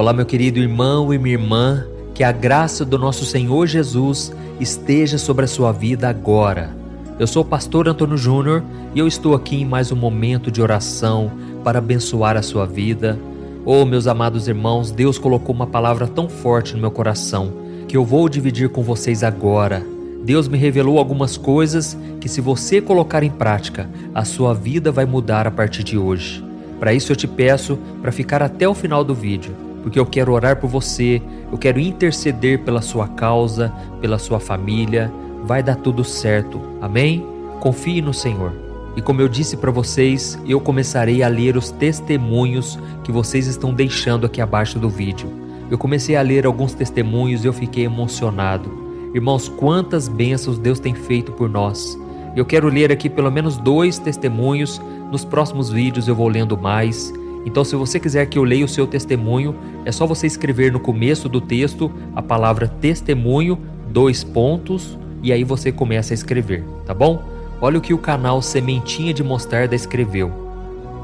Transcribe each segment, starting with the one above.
Olá, meu querido irmão e minha irmã, que a graça do nosso Senhor Jesus esteja sobre a sua vida agora. Eu sou o pastor Antônio Júnior e eu estou aqui em mais um momento de oração para abençoar a sua vida. Oh, meus amados irmãos, Deus colocou uma palavra tão forte no meu coração que eu vou dividir com vocês agora. Deus me revelou algumas coisas que, se você colocar em prática, a sua vida vai mudar a partir de hoje. Para isso eu te peço para ficar até o final do vídeo, porque eu quero orar por você, eu quero interceder pela sua causa, pela sua família. Vai dar tudo certo, amém? Confie no Senhor. E como eu disse para vocês, eu começarei a ler os testemunhos que vocês estão deixando aqui abaixo do vídeo. Eu comecei a ler alguns testemunhos e eu fiquei emocionado. Irmãos, quantas bênçãos Deus tem feito por nós. Eu quero ler aqui pelo menos 2 testemunhos, nos próximos vídeos eu vou lendo mais. Então, se você quiser que eu leia o seu testemunho, é só você escrever no começo do texto a palavra testemunho, 2 pontos, e aí você começa a escrever, tá bom? Olha o que o canal Sementinha de Mostarda escreveu.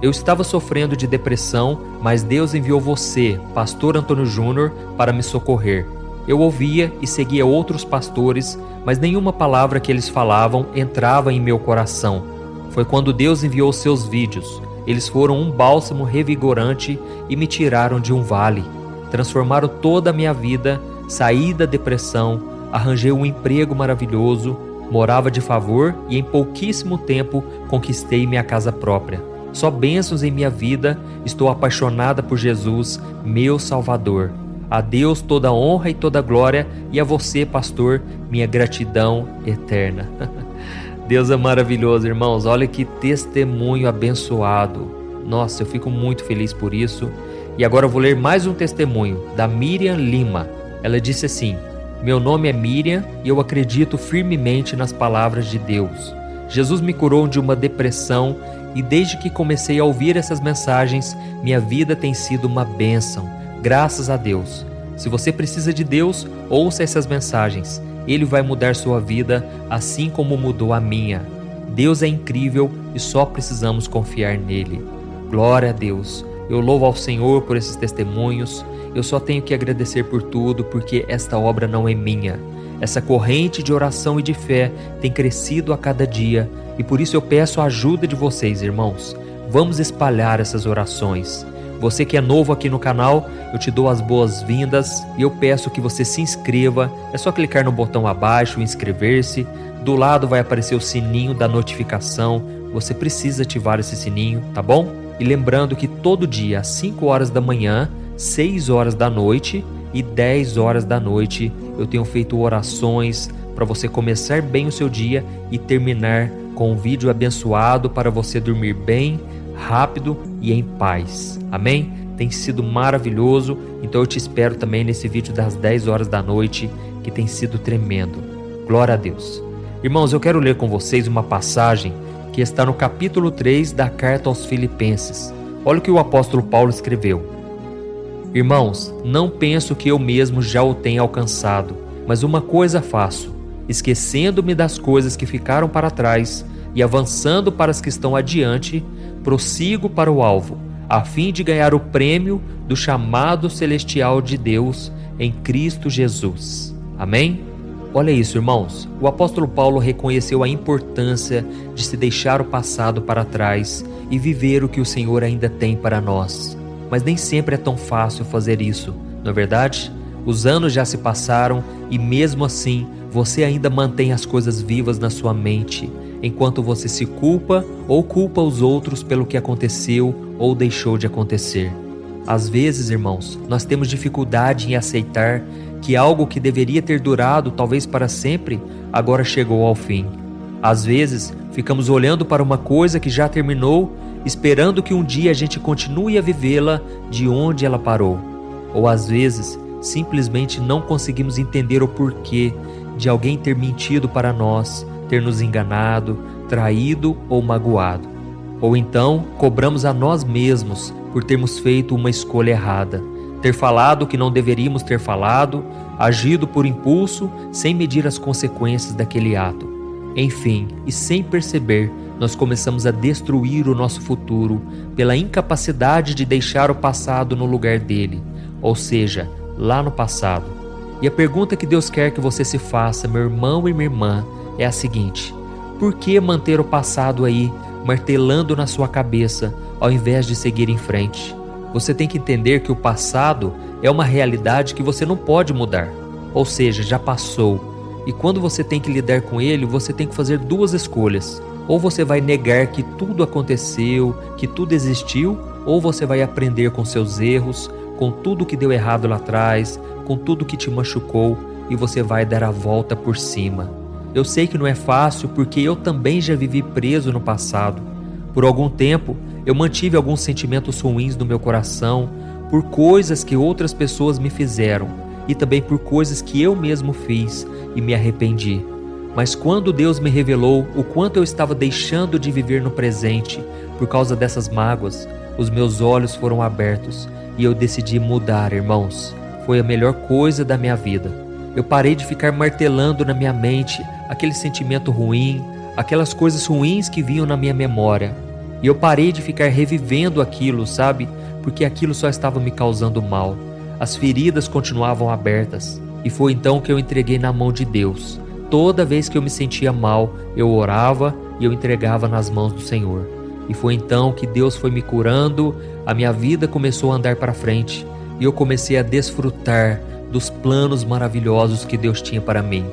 Eu estava sofrendo de depressão, mas Deus enviou você, pastor Antônio Júnior, para me socorrer. Eu ouvia e seguia outros pastores, mas nenhuma palavra que eles falavam entrava em meu coração. Foi quando Deus enviou seus vídeos. Eles foram um bálsamo revigorante e me tiraram de um vale. Transformaram toda a minha vida, saí da depressão, arranjei um emprego maravilhoso, morava de favor e em pouquíssimo tempo conquistei minha casa própria. Só bênçãos em minha vida, estou apaixonada por Jesus, meu Salvador. A Deus toda honra e toda glória, e a você, pastor, minha gratidão eterna. Deus é maravilhoso, irmãos. Olha que testemunho abençoado. Nossa, eu fico muito feliz por isso. E agora eu vou ler mais um testemunho da Miriam Lima. Ela disse assim: meu nome é Miriam e eu acredito firmemente nas palavras de Deus. Jesus me curou de uma depressão e desde que comecei a ouvir essas mensagens, minha vida tem sido uma bênção. Graças a Deus. Se você precisa de Deus, ouça essas mensagens. Ele vai mudar sua vida assim como mudou a minha. Deus é incrível e só precisamos confiar nele. Glória a Deus. Eu louvo ao Senhor por esses testemunhos. Eu só tenho que agradecer por tudo, porque esta obra não é minha. Essa corrente de oração e de fé tem crescido a cada dia e por isso eu peço a ajuda de vocês, irmãos. Vamos espalhar essas orações. Você que é novo aqui no canal, eu te dou as boas-vindas e eu peço que você se inscreva. É só clicar no botão abaixo, inscrever-se. Do lado vai aparecer o sininho da notificação. Você precisa ativar esse sininho, tá bom? E lembrando que todo dia, às 5 horas da manhã, 6 horas da noite e 10 horas da noite, eu tenho feito orações para você começar bem o seu dia e terminar com um vídeo abençoado para você dormir bem, rápido e em paz. Amém? Tem sido maravilhoso, então eu te espero também nesse vídeo das 10 horas da noite, que tem sido tremendo. Glória a Deus. Irmãos, eu quero ler com vocês uma passagem que está no capítulo 3 da carta aos Filipenses. Olha o que o apóstolo Paulo escreveu. Irmãos, não penso que eu mesmo já o tenha alcançado, mas uma coisa faço, esquecendo-me das coisas que ficaram para trás e avançando para as que estão adiante, prossigo para o alvo, a fim de ganhar o prêmio do chamado celestial de Deus em Cristo Jesus. Amém? Olha isso, irmãos. O apóstolo Paulo reconheceu a importância de se deixar o passado para trás e viver o que o Senhor ainda tem para nós. Mas nem sempre é tão fácil fazer isso, não é verdade? Os anos já se passaram e mesmo assim você ainda mantém as coisas vivas na sua mente, enquanto você se culpa ou culpa os outros pelo que aconteceu ou deixou de acontecer. Às vezes, irmãos, nós temos dificuldade em aceitar que algo que deveria ter durado talvez para sempre, agora chegou ao fim. Às vezes, ficamos olhando para uma coisa que já terminou, esperando que um dia a gente continue a vivê-la de onde ela parou. Ou às vezes, simplesmente não conseguimos entender o porquê de alguém ter mentido para nós, ter nos enganado, traído ou magoado. Ou então, cobramos a nós mesmos por termos feito uma escolha errada, ter falado o que não deveríamos ter falado, agido por impulso, sem medir as consequências daquele ato. Enfim, e sem perceber, nós começamos a destruir o nosso futuro pela incapacidade de deixar o passado no lugar dele, ou seja, lá no passado. E a pergunta que Deus quer que você se faça, meu irmão e minha irmã, é a seguinte: por que manter o passado aí, martelando na sua cabeça, ao invés de seguir em frente? Você tem que entender que o passado é uma realidade que você não pode mudar, ou seja, já passou. E quando você tem que lidar com ele, você tem que fazer duas escolhas. Ou você vai negar que tudo aconteceu, que tudo existiu, ou você vai aprender com seus erros, com tudo que deu errado lá atrás, com tudo que te machucou, e você vai dar a volta por cima. Eu sei que não é fácil, porque eu também já vivi preso no passado. Por algum tempo, eu mantive alguns sentimentos ruins no meu coração por coisas que outras pessoas me fizeram e também por coisas que eu mesmo fiz e me arrependi. Mas quando Deus me revelou o quanto eu estava deixando de viver no presente por causa dessas mágoas, os meus olhos foram abertos e eu decidi mudar, irmãos. Foi a melhor coisa da minha vida. Eu parei de ficar martelando na minha mente aquele sentimento ruim, aquelas coisas ruins que vinham na minha memória. E eu parei de ficar revivendo aquilo, sabe? Porque aquilo só estava me causando mal. As feridas continuavam abertas. E foi então que eu entreguei na mão de Deus. Toda vez que eu me sentia mal, eu orava e eu entregava nas mãos do Senhor. E foi então que Deus foi me curando, a minha vida começou a andar para frente e eu comecei a desfrutar dos planos maravilhosos que Deus tinha para mim.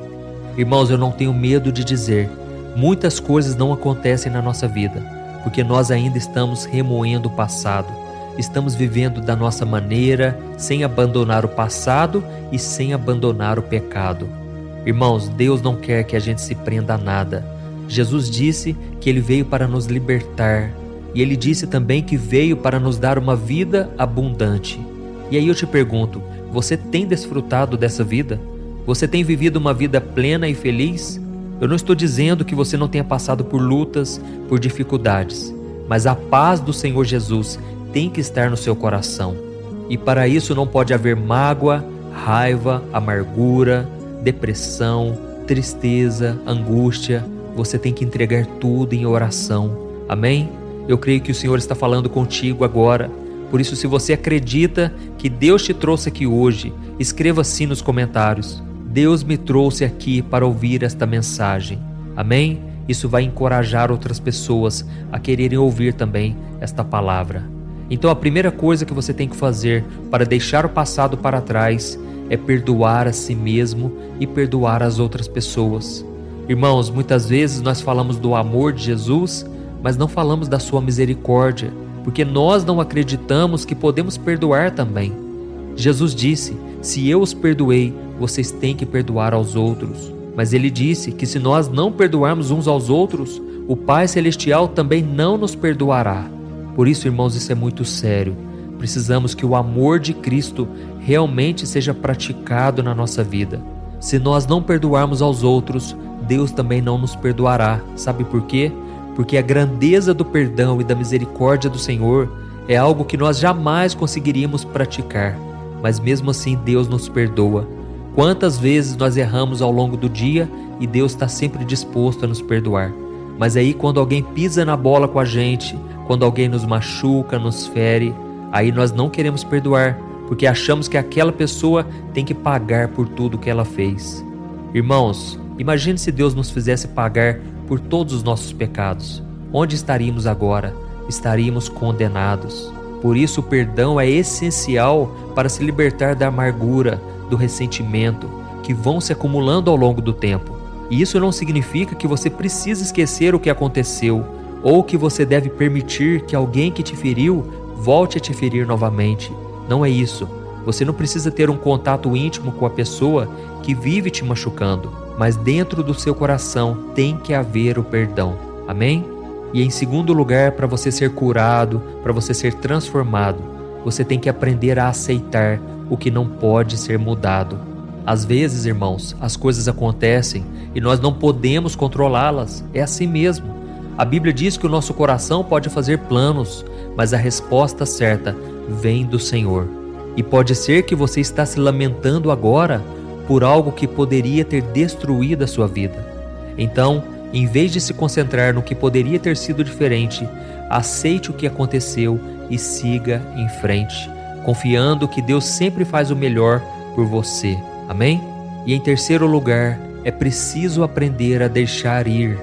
Irmãos, eu não tenho medo de dizer, muitas coisas não acontecem na nossa vida, porque nós ainda estamos remoendo o passado. Estamos vivendo da nossa maneira, sem abandonar o passado e sem abandonar o pecado. Irmãos, Deus não quer que a gente se prenda a nada. Jesus disse que Ele veio para nos libertar. E Ele disse também que veio para nos dar uma vida abundante. E aí eu te pergunto, você tem desfrutado dessa vida? Você tem vivido uma vida plena e feliz? Eu não estou dizendo que você não tenha passado por lutas, por dificuldades, mas a paz do Senhor Jesus tem que estar no seu coração. E para isso não pode haver mágoa, raiva, amargura, depressão, tristeza, angústia. Você tem que entregar tudo em oração. Amém? Eu creio que o Senhor está falando contigo agora. Por isso, se você acredita que Deus te trouxe aqui hoje, escreva assim nos comentários: Deus me trouxe aqui para ouvir esta mensagem. Amém? Isso vai encorajar outras pessoas a quererem ouvir também esta palavra. Então a primeira coisa que você tem que fazer para deixar o passado para trás é perdoar a si mesmo e perdoar as outras pessoas. Irmãos, muitas vezes nós falamos do amor de Jesus, mas não falamos da sua misericórdia, porque nós não acreditamos que podemos perdoar também. Jesus disse: se eu os perdoei, vocês têm que perdoar aos outros. Mas Ele disse que se nós não perdoarmos uns aos outros, o Pai Celestial também não nos perdoará. Por isso, irmãos, isso é muito sério. Precisamos que o amor de Cristo realmente seja praticado na nossa vida. Se nós não perdoarmos aos outros, Deus também não nos perdoará. Sabe por quê? Porque a grandeza do perdão e da misericórdia do Senhor é algo que nós jamais conseguiríamos praticar. Mas mesmo assim Deus nos perdoa. Quantas vezes nós erramos ao longo do dia e Deus está sempre disposto a nos perdoar. Mas aí quando alguém pisa na bola com a gente, quando alguém nos machuca, nos fere, aí nós não queremos perdoar, porque achamos que aquela pessoa tem que pagar por tudo que ela fez. Irmãos, imagine se Deus nos fizesse pagar por todos os nossos pecados. Onde estaríamos agora? Estaríamos condenados. Por isso o perdão é essencial para se libertar da amargura, do ressentimento, que vão se acumulando ao longo do tempo. E isso não significa que você precisa esquecer o que aconteceu, ou que você deve permitir que alguém que te feriu volte a te ferir novamente. Não é isso. Você não precisa ter um contato íntimo com a pessoa que vive te machucando, mas dentro do seu coração tem que haver o perdão. Amém? E em segundo lugar, para você ser curado, para você ser transformado, você tem que aprender a aceitar o que não pode ser mudado. Às vezes, irmãos, as coisas acontecem e nós não podemos controlá-las. É assim mesmo. A Bíblia diz que o nosso coração pode fazer planos, mas a resposta certa vem do Senhor. E pode ser que você está se lamentando agora por algo que poderia ter destruído a sua vida. Então, em vez de se concentrar no que poderia ter sido diferente, aceite o que aconteceu e siga em frente. confiando que Deus sempre faz o melhor por você. Amém? E em terceiro lugar, é preciso aprender a deixar ir.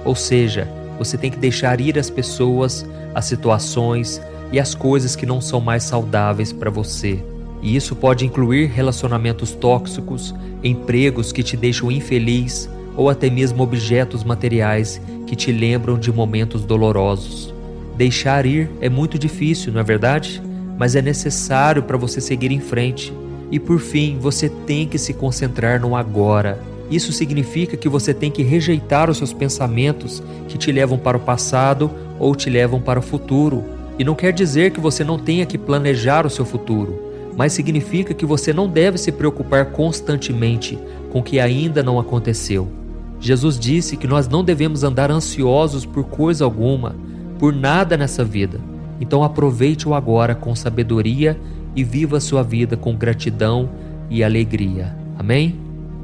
Ou seja, você tem que deixar ir as pessoas, as situações e as coisas que não são mais saudáveis para você. E isso pode incluir relacionamentos tóxicos, empregos que te deixam infeliz ou até mesmo objetos materiais que te lembram de momentos dolorosos. Deixar ir é muito difícil, não é verdade? Mas é necessário para você seguir em frente. E por fim, você tem que se concentrar no agora. Isso significa que você tem que rejeitar os seus pensamentos que te levam para o passado ou te levam para o futuro. E não quer dizer que você não tenha que planejar o seu futuro, mas significa que você não deve se preocupar constantemente com o que ainda não aconteceu. Jesus disse que nós não devemos andar ansiosos por coisa alguma, por nada nessa vida. Então aproveite o agora com sabedoria e viva a sua vida com gratidão e alegria. Amém?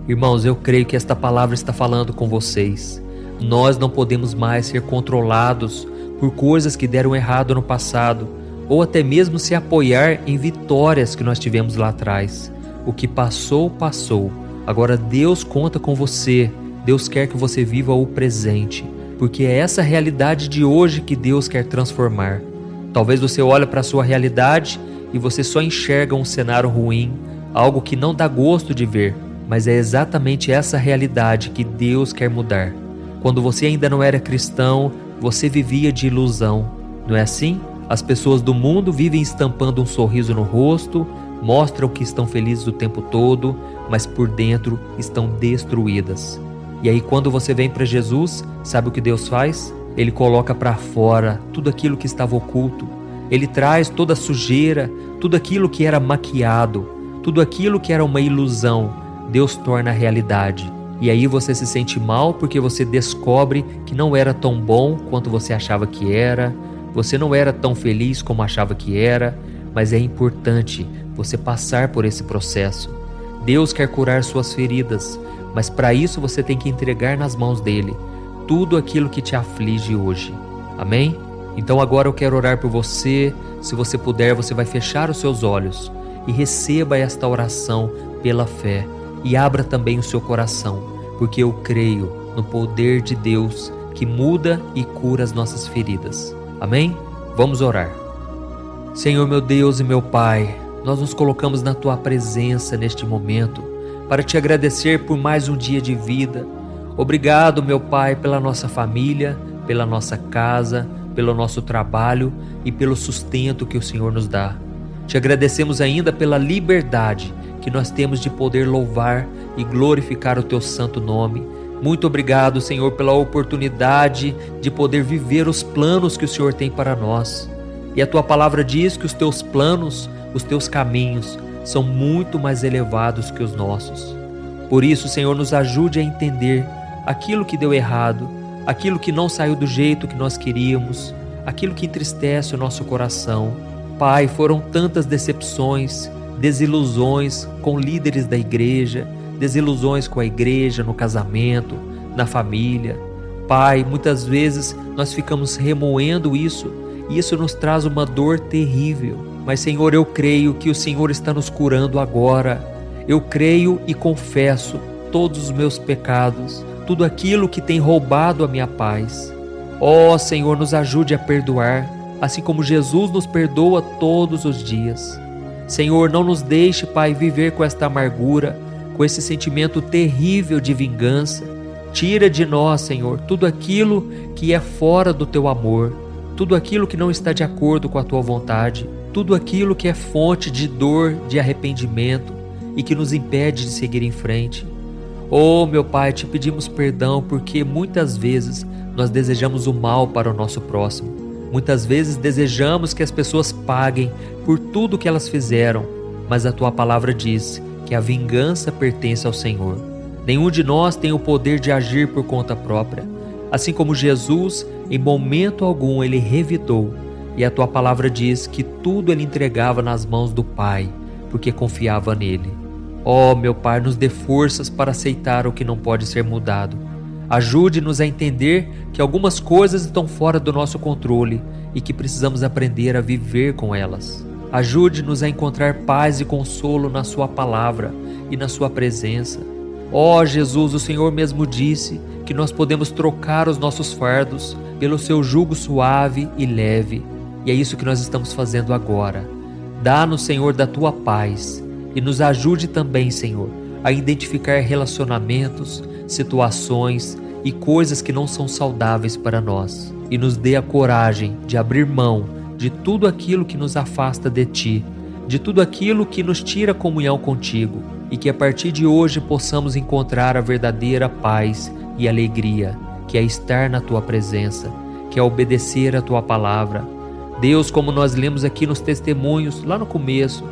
Irmãos, eu creio que esta palavra está falando com vocês. Nós não podemos mais ser controlados por coisas que deram errado no passado, ou até mesmo se apoiar em vitórias que nós tivemos lá atrás. O que passou, passou. Agora Deus conta com você. Deus quer que você viva o presente, porque é essa realidade de hoje que Deus quer transformar. Talvez você olhe para a sua realidade e você só enxerga um cenário ruim, algo que não dá gosto de ver, mas é exatamente essa realidade que Deus quer mudar. Quando você ainda não era cristão, você vivia de ilusão, não é assim? As pessoas do mundo vivem estampando um sorriso no rosto, mostram que estão felizes o tempo todo, mas por dentro estão destruídas. E aí quando você vem para Jesus, sabe o que Deus faz? Ele coloca para fora tudo aquilo que estava oculto. Ele traz toda a sujeira, tudo aquilo que era maquiado, tudo aquilo que era uma ilusão, Deus torna realidade. E aí você se sente mal porque você descobre que não era tão bom quanto você achava que era, você não era tão feliz como achava que era, mas é importante você passar por esse processo. Deus quer curar suas feridas, mas para isso você tem que entregar nas mãos dele tudo aquilo que te aflige hoje. Amém? Então agora eu quero orar por você. Se você puder, você vai fechar os seus olhos e receba esta oração pela fé e abra também o seu coração, porque eu creio no poder de Deus que muda e cura as nossas feridas. Amém? Vamos orar. Senhor meu Deus e meu Pai, nós nos colocamos na Tua presença neste momento para Te agradecer por mais um dia de vida. Obrigado, meu Pai, pela nossa família, pela nossa casa, pelo nosso trabalho e pelo sustento que o Senhor nos dá. Te agradecemos ainda pela liberdade que nós temos de poder louvar e glorificar o Teu santo nome. Muito obrigado, Senhor, pela oportunidade de poder viver os planos que o Senhor tem para nós. E a Tua palavra diz que os Teus planos, os Teus caminhos são muito mais elevados que os nossos. Por isso, Senhor, nos ajude a entender aquilo que deu errado, aquilo que não saiu do jeito que nós queríamos, aquilo que entristece o nosso coração. Pai, foram tantas decepções, desilusões com líderes da igreja, desilusões com a igreja, no casamento, na família. Pai, muitas vezes nós ficamos remoendo isso e isso nos traz uma dor terrível. Mas, Senhor, eu creio que o Senhor está nos curando agora. Eu creio e confesso todos os meus pecados, tudo aquilo que tem roubado a minha paz. Ó Senhor, nos ajude a perdoar, assim como Jesus nos perdoa todos os dias. Senhor, não nos deixe, Pai, viver com esta amargura, com esse sentimento terrível de vingança. Tira de nós, Senhor, tudo aquilo que é fora do Teu amor, tudo aquilo que não está de acordo com a Tua vontade, tudo aquilo que é fonte de dor, de arrependimento e que nos impede de seguir em frente. Oh, meu Pai, Te pedimos perdão porque muitas vezes nós desejamos o mal para o nosso próximo. Muitas vezes desejamos que as pessoas paguem por tudo que elas fizeram, mas a Tua palavra diz que a vingança pertence ao Senhor. Nenhum de nós tem o poder de agir por conta própria. Assim como Jesus, em momento algum Ele revidou, e a Tua palavra diz que tudo Ele entregava nas mãos do Pai, porque confiava nele. Ó, meu Pai, nos dê forças para aceitar o que não pode ser mudado. Ajude-nos a entender que algumas coisas estão fora do nosso controle e que precisamos aprender a viver com elas. Ajude-nos a encontrar paz e consolo na sua palavra e na sua presença. Ó Jesus, o Senhor mesmo disse que nós podemos trocar os nossos fardos pelo seu jugo suave e leve. E é isso que nós estamos fazendo agora. Dá-nos, Senhor, da tua paz e nos ajude também, Senhor, a identificar relacionamentos, situações e coisas que não são saudáveis para nós. E nos dê a coragem de abrir mão de tudo aquilo que nos afasta de ti, de tudo aquilo que nos tira a comunhão contigo, e que a partir de hoje possamos encontrar a verdadeira paz e alegria, que é estar na tua presença, que é obedecer a tua palavra. Deus, como nós lemos aqui nos testemunhos, lá no começo,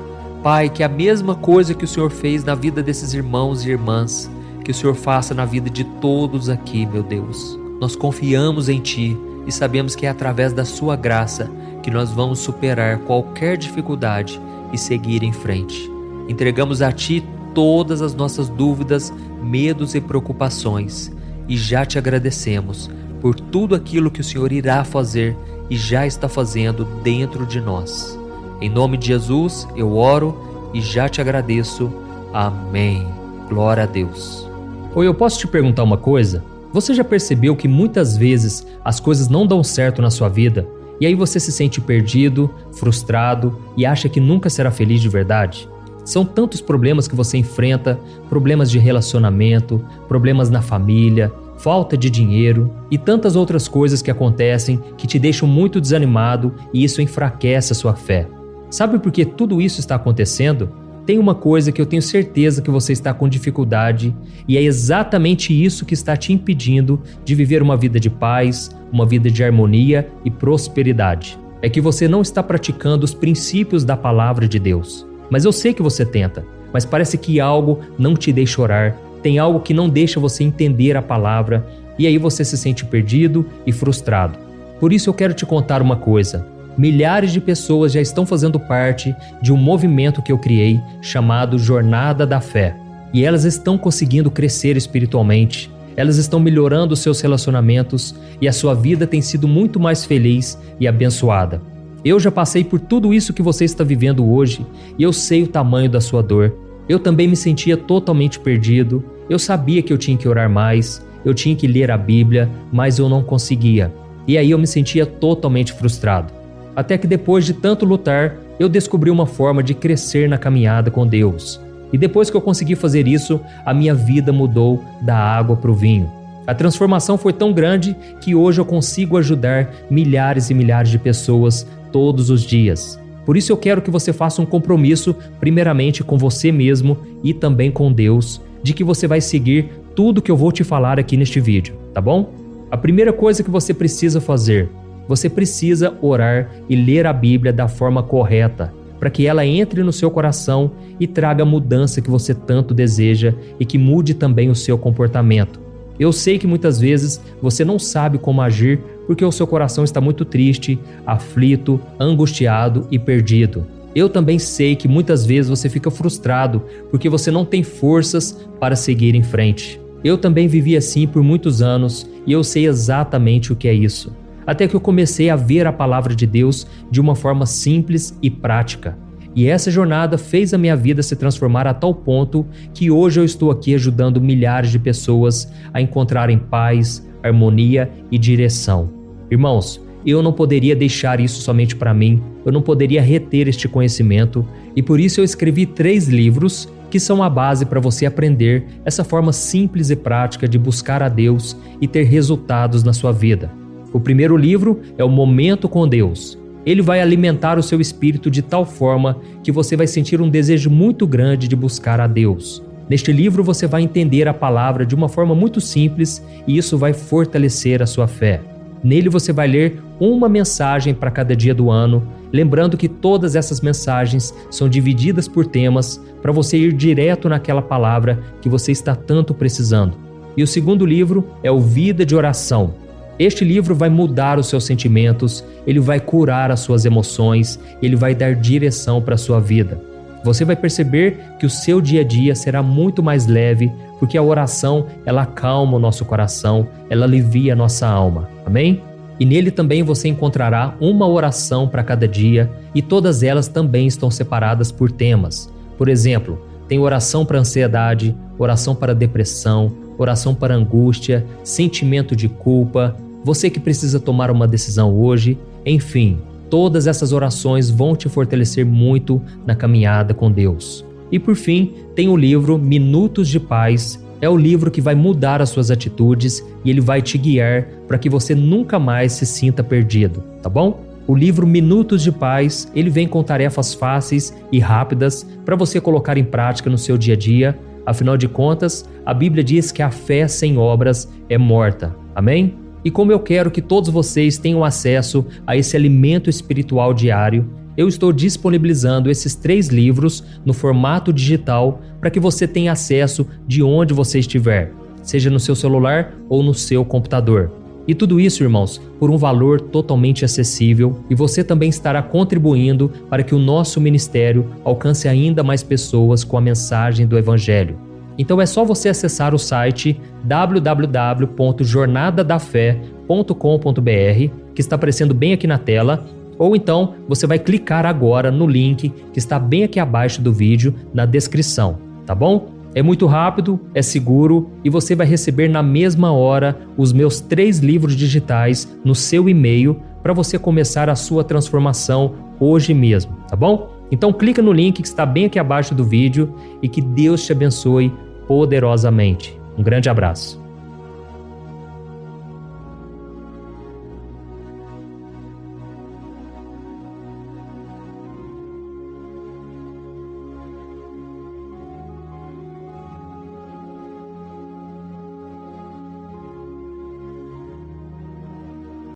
Pai, que a mesma coisa que o Senhor fez na vida desses irmãos e irmãs, que o Senhor faça na vida de todos aqui, meu Deus. Nós confiamos em Ti e sabemos que é através da Sua graça que nós vamos superar qualquer dificuldade e seguir em frente. Entregamos a Ti todas as nossas dúvidas, medos e preocupações e já Te agradecemos por tudo aquilo que o Senhor irá fazer e já está fazendo dentro de nós. Em nome de Jesus eu oro e já Te agradeço. Amém. Glória a Deus. Oi, eu posso te perguntar uma coisa? Você já percebeu que muitas vezes as coisas não dão certo na sua vida e aí você se sente perdido, frustrado e acha que nunca será feliz de verdade? São tantos problemas que você enfrenta, problemas de relacionamento, problemas na família, falta de dinheiro e tantas outras coisas que acontecem que te deixam muito desanimado e isso enfraquece a sua fé. Sabe por que tudo isso está acontecendo? Tem uma coisa que eu tenho certeza que você está com dificuldade e é exatamente isso que está te impedindo de viver uma vida de paz, uma vida de harmonia e prosperidade. É que você não está praticando os princípios da palavra de Deus. Mas eu sei que você tenta, mas parece que algo não te deixa orar, tem algo que não deixa você entender a palavra e aí você se sente perdido e frustrado. Por isso eu quero te contar uma coisa. Milhares de pessoas já estão fazendo parte de um movimento que eu criei chamado Jornada da Fé. E elas estão conseguindo crescer espiritualmente, elas estão melhorando os seus relacionamentos e a sua vida tem sido muito mais feliz e abençoada. Eu já passei por tudo isso que você está vivendo hoje e eu sei o tamanho da sua dor. Eu também me sentia totalmente perdido, eu sabia que eu tinha que orar mais, eu tinha que ler a Bíblia, mas eu não conseguia. E aí eu me sentia totalmente frustrado. Até que depois de tanto lutar, eu descobri uma forma de crescer na caminhada com Deus. E depois que eu consegui fazer isso, a minha vida mudou da água para o vinho. A transformação foi tão grande que hoje eu consigo ajudar milhares e milhares de pessoas todos os dias. Por isso eu quero que você faça um compromisso, primeiramente com você mesmo e também com Deus, de que você vai seguir tudo que eu vou te falar aqui neste vídeo, tá bom? A primeira coisa que você precisa fazer, você precisa orar e ler a Bíblia da forma correta, para que ela entre no seu coração e traga a mudança que você tanto deseja e que mude também o seu comportamento. Eu sei que muitas vezes você não sabe como agir porque o seu coração está muito triste, aflito, angustiado e perdido. Eu também sei que muitas vezes você fica frustrado porque você não tem forças para seguir em frente. Eu também vivi assim por muitos anos e eu sei exatamente o que é isso. Até que eu comecei a ver a palavra de Deus de uma forma simples e prática. E essa jornada fez a minha vida se transformar a tal ponto que hoje eu estou aqui ajudando milhares de pessoas a encontrarem paz, harmonia e direção. Irmãos, eu não poderia deixar isso somente para mim, eu não poderia reter este conhecimento e por isso eu escrevi 3 livros que são a base para você aprender essa forma simples e prática de buscar a Deus e ter resultados na sua vida. O primeiro livro é o Momento com Deus. Ele vai alimentar o seu espírito de tal forma que você vai sentir um desejo muito grande de buscar a Deus. Neste livro você vai entender a palavra de uma forma muito simples e isso vai fortalecer a sua fé. Nele você vai ler uma mensagem para cada dia do ano, lembrando que todas essas mensagens são divididas por temas para você ir direto naquela palavra que você está tanto precisando. E o segundo livro é o Vida de Oração. Este livro vai mudar os seus sentimentos, ele vai curar as suas emoções, ele vai dar direção para a sua vida. Você vai perceber que o seu dia a dia será muito mais leve, porque a oração, ela acalma o nosso coração, ela alivia a nossa alma. Amém? E nele também você encontrará uma oração para cada dia e todas elas também estão separadas por temas. Por exemplo, tem oração para ansiedade, oração para depressão, oração para angústia, sentimento de culpa, você que precisa tomar uma decisão hoje, enfim, todas essas orações vão te fortalecer muito na caminhada com Deus. E por fim, tem o livro Minutos de Paz. É o livro que vai mudar as suas atitudes e ele vai te guiar para que você nunca mais se sinta perdido, tá bom? O livro Minutos de Paz, ele vem com tarefas fáceis e rápidas para você colocar em prática no seu dia a dia. Afinal de contas, a Bíblia diz que a fé sem obras é morta. Amém? E como eu quero que todos vocês tenham acesso a esse alimento espiritual diário, eu estou disponibilizando esses 3 livros no formato digital para que você tenha acesso de onde você estiver, seja no seu celular ou no seu computador. E tudo isso, irmãos, por um valor totalmente acessível, e você também estará contribuindo para que o nosso ministério alcance ainda mais pessoas com a mensagem do Evangelho. Então é só você acessar o site www.jornadadafé.com.br, que está aparecendo bem aqui na tela, ou então você vai clicar agora no link que está bem aqui abaixo do vídeo, na descrição, tá bom? É muito rápido, é seguro e você vai receber na mesma hora os meus 3 livros digitais no seu e-mail para você começar a sua transformação hoje mesmo, tá bom? Então clica no link que está bem aqui abaixo do vídeo e que Deus te abençoe poderosamente. Um grande abraço.